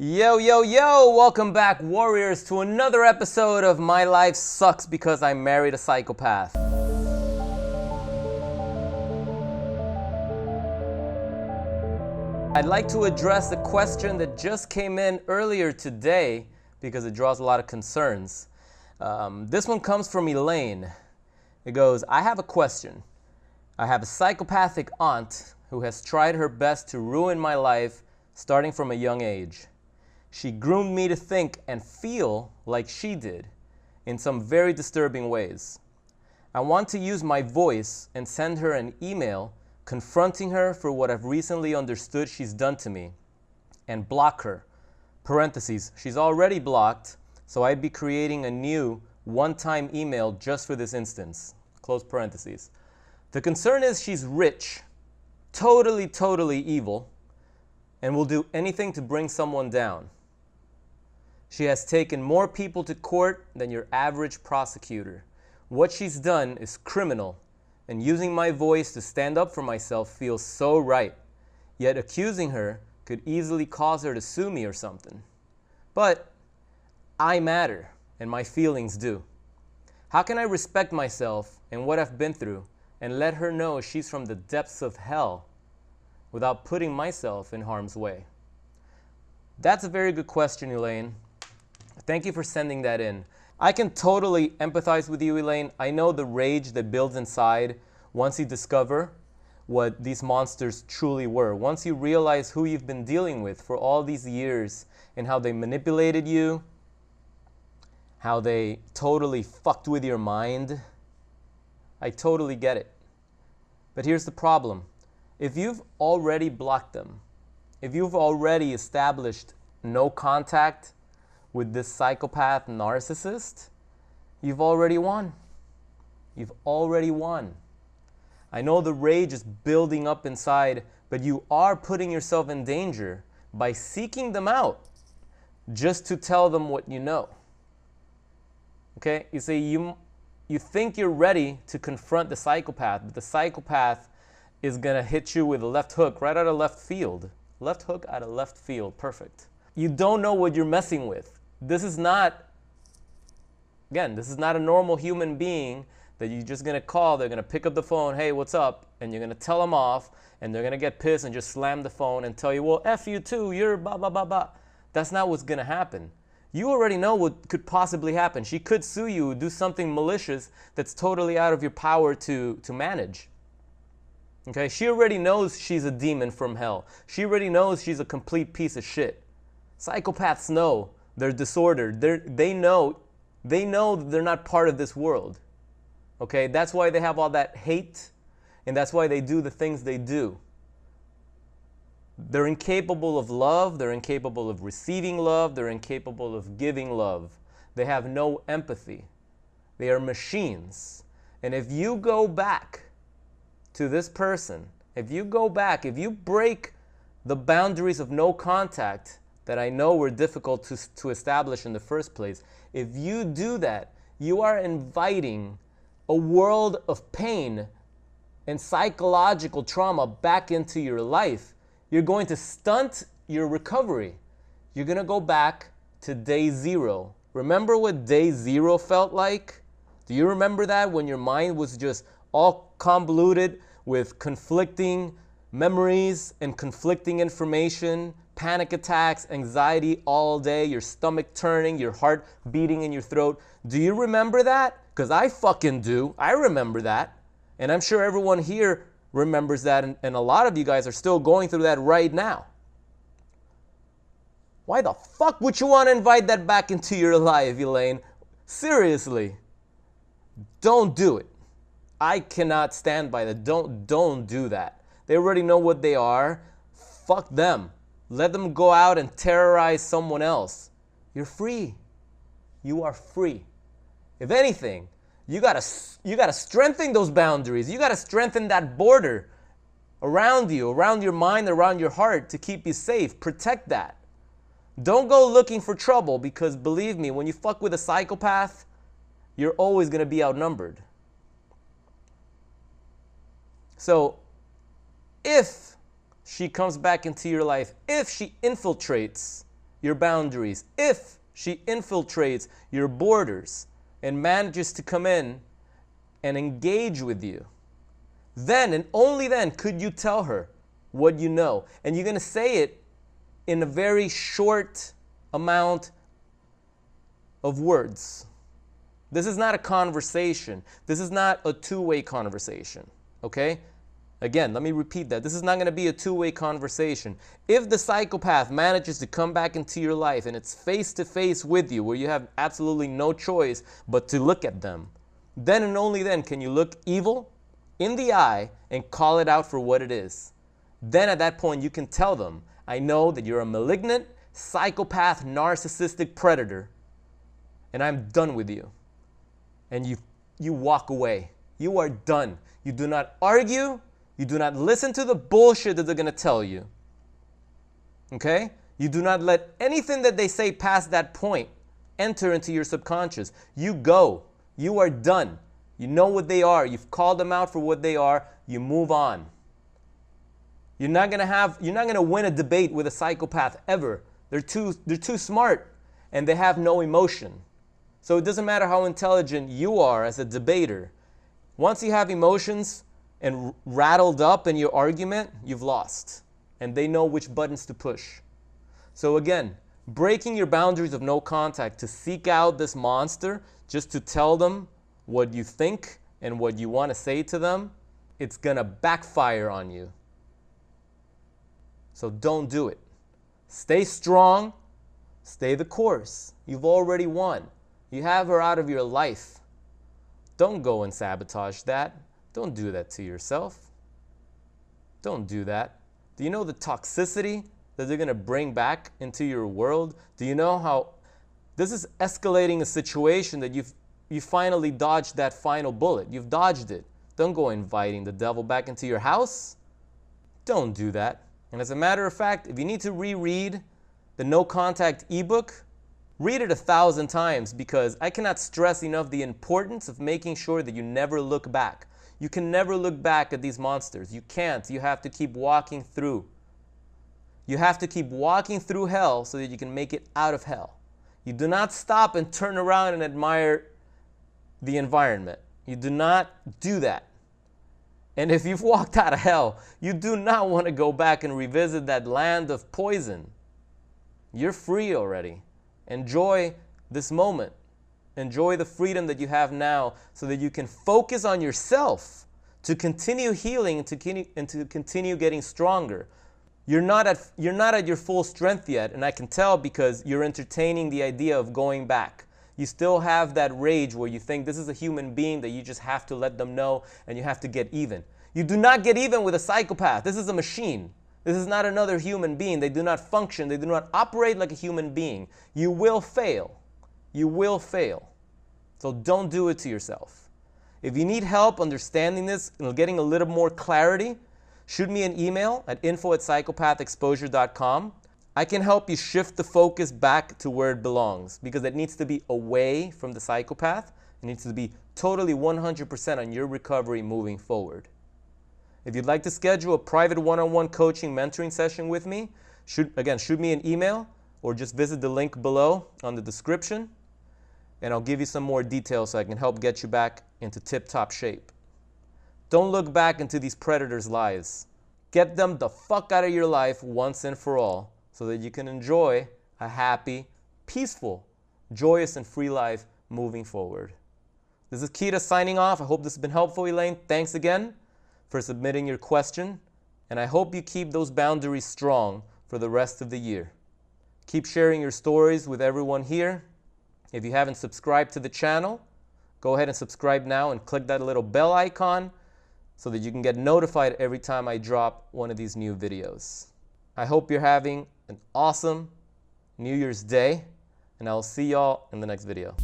Yo, yo, yo! Welcome back, warriors, to another episode of My Life Sucks Because I Married a Psychopath. I'd like to address a question that just came in earlier today because it draws a lot of concerns. This one comes from Elaine. It goes, I have a question. I have a psychopathic aunt who has tried her best to ruin my life starting from a young age. She groomed me to think and feel like she did in some very disturbing ways. I want to use my voice and send her an email confronting her for what I've recently understood she's done to me and block her. Parentheses, she's already blocked, so I'd be creating a new one-time email just for this instance. Close parentheses. The concern is she's rich, totally evil, and will do anything to bring someone down. She has taken more people to court than your average prosecutor. What she's done is criminal, and using my voice to stand up for myself feels so right. Yet accusing her could easily cause her to sue me or something. But I matter, and my feelings do. How can I respect myself and what I've been through and let her know she's from the depths of hell without putting myself in harm's way? That's a very good question, Elaine. Thank you for sending that in. I can totally empathize with you, Elaine. I know the rage that builds inside once you discover what these monsters truly were. Once you realize who you've been dealing with for all these years and how they manipulated you, how they totally fucked with your mind. I totally get it. But here's the problem. If you've already blocked them, if you've already established no contact with this psychopath narcissist, you've already won. You've already won. I know the rage is building up inside, but you are putting yourself in danger by seeking them out just to tell them what you know. Okay? You see, you think you're ready to confront the psychopath, but the psychopath is going to hit you with a left hook right out of left field. Left hook out of left field. Perfect. You don't know what you're messing with. This is not a normal human being that you're just going to call. They're going to pick up the phone, hey, what's up? And you're going to tell them off, and they're going to get pissed and just slam the phone and tell you, well, F you too, you're blah, blah, blah, blah. That's not what's going to happen. You already know what could possibly happen. She could sue you, do something malicious that's totally out of your power to manage. Okay? She already knows she's a demon from hell. She already knows she's a complete piece of shit. Psychopaths know they're disordered. They know they're not part of this world. Okay? That's why they have all that hate, and that's why they do the things they do. They're incapable of love. They're incapable of receiving love. They're incapable of giving love. They have no empathy. They are machines. And if you go back to this person, if you break the boundaries of no contact that I know were difficult to establish in the first place, if you do that, you are inviting a world of pain and psychological trauma back into your life. You're going to stunt your recovery. You're going to go back to day zero. Remember what day zero felt like? Do you remember that, when your mind was just all convoluted with conflicting memories and conflicting information, panic attacks, anxiety all day, your stomach turning, your heart beating in your throat? Do you remember that? Because I fucking do. I remember that. And I'm sure everyone here remembers that, and a lot of you guys are still going through that right now. Why the fuck would you want to invite that back into your life, Elaine? Seriously. Don't do it. I cannot stand by that. Don't do that. They already know what they are. Fuck them. Let them go out and terrorize someone else. You're free. You are free. If anything, you gotta strengthen those boundaries. You gotta strengthen that border around you, around your mind, around your heart, to keep you safe. Protect that. Don't go looking for trouble, because believe me, when you fuck with a psychopath, you're always gonna be outnumbered. So if she comes back into your life, if she infiltrates your boundaries, if she infiltrates your borders and manages to come in and engage with you, then and only then could you tell her what you know. And you're going to say it in a very short amount of words. This is not a conversation. This is not a two-way conversation, okay? Again, let me repeat that. This is not going to be a two-way conversation. If the psychopath manages to come back into your life and it's face-to-face with you, where you have absolutely no choice but to look at them, then and only then can you look evil in the eye and call it out for what it is. Then at that point you can tell them, I know that you're a malignant, psychopath, narcissistic predator, and I'm done with you. And you walk away. You are done. You do not argue. You do not listen to the bullshit that they're going to tell you. Okay? You do not let anything that they say past that point enter into your subconscious. You go. You are done. You know what they are. You've called them out for what they are. You move on. You're not going to win a debate with a psychopath ever. They're too smart and they have no emotion. So it doesn't matter how intelligent you are as a debater. Once you have emotions and rattled up in your argument, you've lost. And they know which buttons to push. So again, breaking your boundaries of no contact to seek out this monster just to tell them what you think and what you want to say to them, it's going to backfire on you. So don't do it. Stay strong. Stay the course. You've already won. You have her out of your life. Don't go and sabotage that. Don't do that to yourself. Don't do that. Do you know the toxicity that they're going to bring back into your world? Do you know how this is escalating a situation that you finally dodged that final bullet? You've dodged it. Don't go inviting the devil back into your house. Don't do that. And as a matter of fact, if you need to reread the No Contact ebook, read it 1,000 times, because I cannot stress enough the importance of making sure that you never look back. You can never look back at these monsters. You can't. You have to keep walking through. You have to keep walking through hell so that you can make it out of hell. You do not stop and turn around and admire the environment. You do not do that. And if you've walked out of hell, you do not want to go back and revisit that land of poison. You're free already. Enjoy this moment. Enjoy the freedom that you have now so that you can focus on yourself to continue healing and to continue getting stronger. You're not at your full strength yet, and I can tell because you're entertaining the idea of going back. You still have that rage where you think this is a human being that you just have to let them know and you have to get even. You do not get even with a psychopath. This is a machine. This is not another human being. They do not function. They do not operate like a human being. You will fail. You will fail. So don't do it to yourself. If you need help understanding this and getting a little more clarity, shoot me an email at info@psychopathexposure.com. I can help you shift the focus back to where it belongs, because it needs to be away from the psychopath. It needs to be totally 100% on your recovery moving forward. If you'd like to schedule a private one-on-one coaching mentoring session with me, shoot me an email or just visit the link below on the description, and I'll give you some more details so I can help get you back into tip-top shape. Don't look back into these predators' lives. Get them the fuck out of your life once and for all so that you can enjoy a happy, peaceful, joyous, and free life moving forward. This is Kita signing off. I hope this has been helpful, Elaine. Thanks again for submitting your question, and I hope you keep those boundaries strong for the rest of the year. Keep sharing your stories with everyone here. If you haven't subscribed to the channel, go ahead and subscribe now and click that little bell icon so that you can get notified every time I drop one of these new videos. I hope you're having an awesome New Year's Day, and I'll see y'all in the next video.